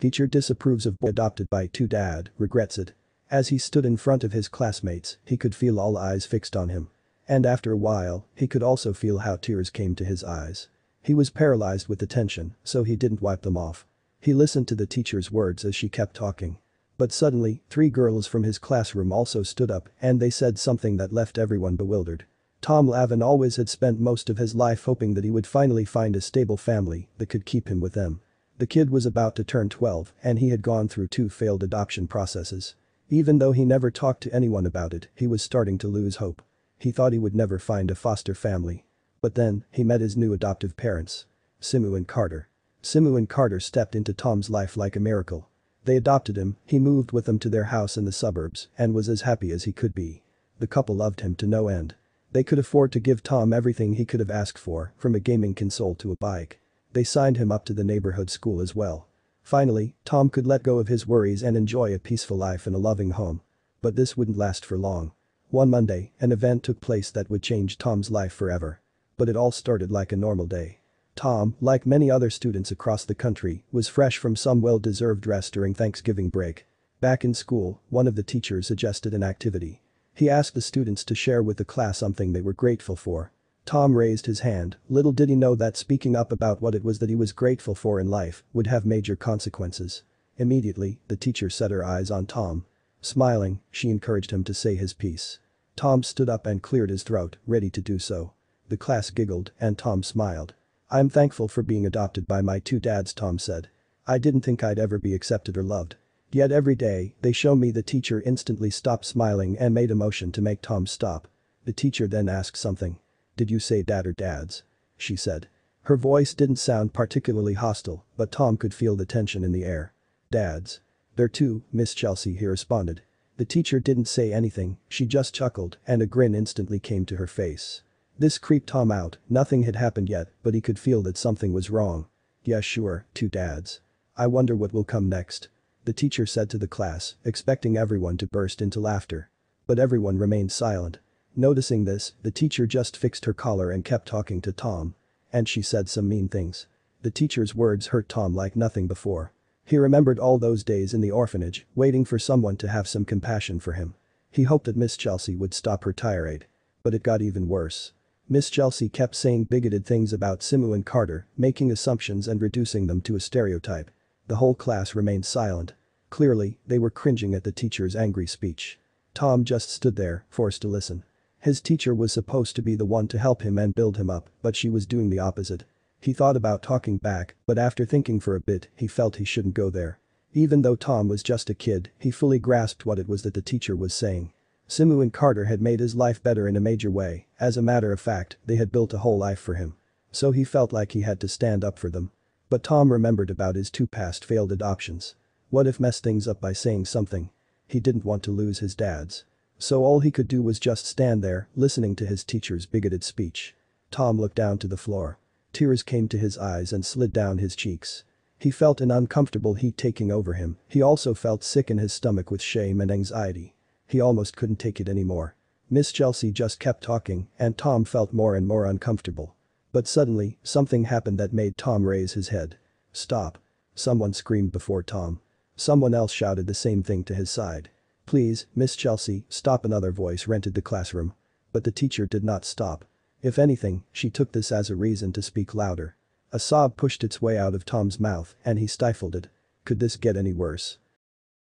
Teacher disapproves of boy adopted by two dad, regrets it. As he stood in front of his classmates, he could feel all eyes fixed on him. And after a while, he could also feel how tears came to his eyes. He was paralyzed with attention, so he didn't wipe them off. He listened to the teacher's words as she kept talking. But suddenly, three girls from his classroom also stood up and they said something that left everyone bewildered. Tom Lavin always had spent most of his life hoping that he would finally find a stable family that could keep him with them. The kid was about to turn 12 and he had gone through 2 failed adoption processes. Even though he never talked to anyone about it, he was starting to lose hope. He thought he would never find a foster family. But then, he met his new adoptive parents. Simu and Carter. Simu and Carter stepped into Tom's life like a miracle. They adopted him, he moved with them to their house in the suburbs and was as happy as he could be. The couple loved him to no end. They could afford to give Tom everything he could have asked for, from a gaming console to a bike. They signed him up to the neighborhood school as well. Finally, Tom could let go of his worries and enjoy a peaceful life in a loving home. But this wouldn't last for long. One Monday, an event took place that would change Tom's life forever. But it all started like a normal day. Tom, like many other students across the country, was fresh from some well-deserved rest during Thanksgiving break. Back in school, one of the teachers suggested an activity. He asked the students to share with the class something they were grateful for. Tom raised his hand, little did he know that speaking up about what it was that he was grateful for in life would have major consequences. Immediately, the teacher set her eyes on Tom. Smiling, she encouraged him to say his piece. Tom stood up and cleared his throat, ready to do so. The class giggled and Tom smiled. "I'm thankful for being adopted by my two dads," Tom said. "I didn't think I'd ever be accepted or loved. Yet every day, they show me." The teacher instantly stopped smiling and made a motion to make Tom stop. The teacher then asked something. "Did you say dad or dads?" she said. Her voice didn't sound particularly hostile, but Tom could feel the tension in the air. "Dads. They're two, Miss Chelsea," he responded. The teacher didn't say anything, she just chuckled and a grin instantly came to her face. This creeped Tom out, nothing had happened yet, but he could feel that something was wrong. "Yeah, sure, two dads. I wonder what will come next," the teacher said to the class, expecting everyone to burst into laughter. But everyone remained silent. Noticing this, the teacher just fixed her collar and kept talking to Tom. And she said some mean things. The teacher's words hurt Tom like nothing before. He remembered all those days in the orphanage, waiting for someone to have some compassion for him. He hoped that Miss Chelsea would stop her tirade. But it got even worse. Miss Chelsea kept saying bigoted things about Simu and Carter, making assumptions and reducing them to a stereotype. The whole class remained silent. Clearly, they were cringing at the teacher's angry speech. Tom just stood there, forced to listen. His teacher was supposed to be the one to help him and build him up, but she was doing the opposite. He thought about talking back, but after thinking for a bit, he felt he shouldn't go there. Even though Tom was just a kid, he fully grasped what it was that the teacher was saying. Simu and Carter had made his life better in a major way, as a matter of fact, they had built a whole life for him. So he felt like he had to stand up for them. But Tom remembered about his 2 past failed adoptions. What if messed things up by saying something? He didn't want to lose his dads. So all he could do was just stand there, listening to his teacher's bigoted speech. Tom looked down to the floor. Tears came to his eyes and slid down his cheeks. He felt an uncomfortable heat taking over him. He also felt sick in his stomach with shame and anxiety. He almost couldn't take it anymore. Miss Chelsea just kept talking and Tom felt more and more uncomfortable. But suddenly, something happened that made Tom raise his head. "Stop." Someone screamed before Tom. Someone else shouted the same thing to his side. "Please, Miss Chelsea, stop." Another voice rented the classroom. But the teacher did not stop. If anything, she took this as a reason to speak louder. A sob pushed its way out of Tom's mouth and he stifled it. Could this get any worse?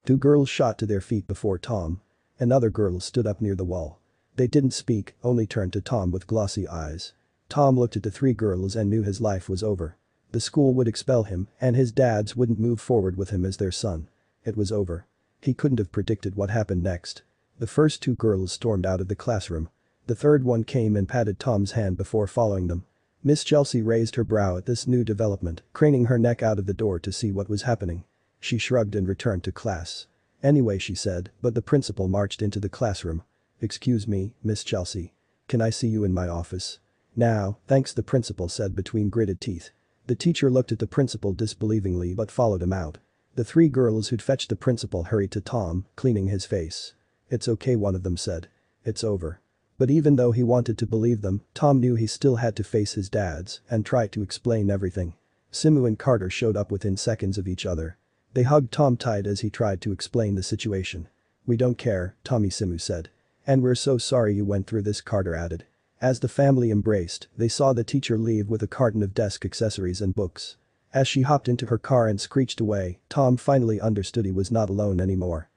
2 girls shot to their feet before Tom. Another girl stood up near the wall. They didn't speak, only turned to Tom with glossy eyes. Tom looked at the 3 girls and knew his life was over. The school would expel him and his dads wouldn't move forward with him as their son. It was over. He couldn't have predicted what happened next. The first 2 girls stormed out of the classroom. The third one came and patted Tom's hand before following them. Miss Chelsea raised her brow at this new development, craning her neck out of the door to see what was happening. She shrugged and returned to class. "Anyway," she said, but the principal marched into the classroom. "Excuse me, Miss Chelsea. Can I see you in my office?" "Now, thanks," the principal said between gritted teeth. The teacher looked at the principal disbelievingly but followed him out. The 3 girls who'd fetched the principal hurried to Tom, cleaning his face. "It's okay," one of them said. "It's over." But even though he wanted to believe them, Tom knew he still had to face his dads and try to explain everything. Simu and Carter showed up within seconds of each other. They hugged Tom tight as he tried to explain the situation. "We don't care," Tommy Simu said. "And we're so sorry you went through this," Carter added. As the family embraced, they saw the teacher leave with a carton of desk accessories and books. As she hopped into her car and screeched away, Tom finally understood he was not alone anymore.